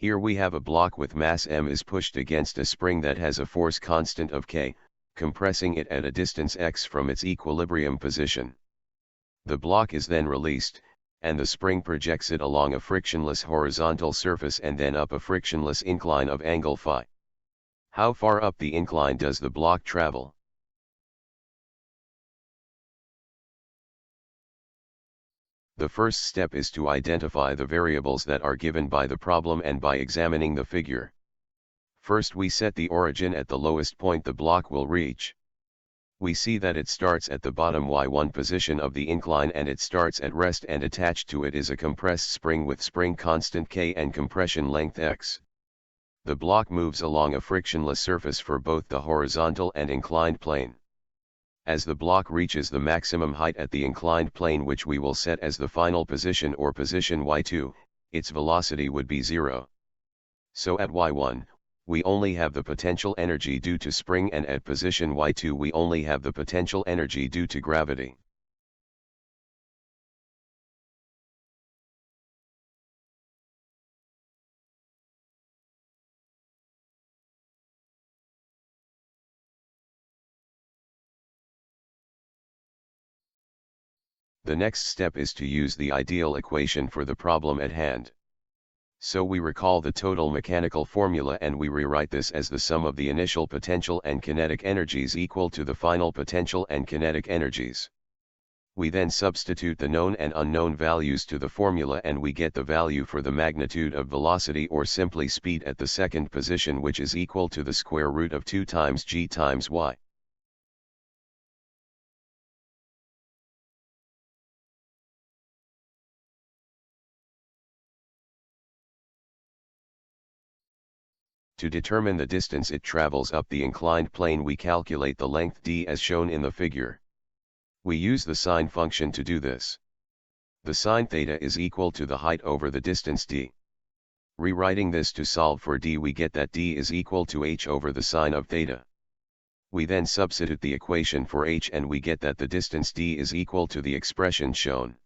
Here we have a block with mass m is pushed against a spring that has a force constant of k, compressing it at a distance x from its equilibrium position. The block is then released, and the spring projects it along a frictionless horizontal surface and then up a frictionless incline of angle phi. How far up the incline does the block travel? The first step is to identify the variables that are given by the problem and by examining the figure. First we set the origin at the lowest point the block will reach. We see that it starts at the bottom y1 position of the incline and it starts at rest, and attached to it is a compressed spring with spring constant k and compression length x. The block moves along a frictionless surface for both the horizontal and inclined plane. As the block reaches the maximum height at the inclined plane, which we will set as the final position or position y2, its velocity would be 0. So at y1, we only have the potential energy due to spring, and at position y2 we only have the potential energy due to gravity. The next step is to use the ideal equation for the problem at hand. So we recall the total mechanical formula and we rewrite this as the sum of the initial potential and kinetic energies equal to the final potential and kinetic energies. We then substitute the known and unknown values to the formula and we get the value for the magnitude of velocity, or simply speed, at the second position, which is equal to the square root of 2 times g times y. To determine the distance it travels up the inclined plane, we calculate the length d as shown in the figure. We use the sine function to do this. The sine theta is equal to the height over the distance d. Rewriting this to solve for d, we get that d is equal to h over the sine of theta. We then substitute the equation for h and we get that the distance d is equal to the expression shown.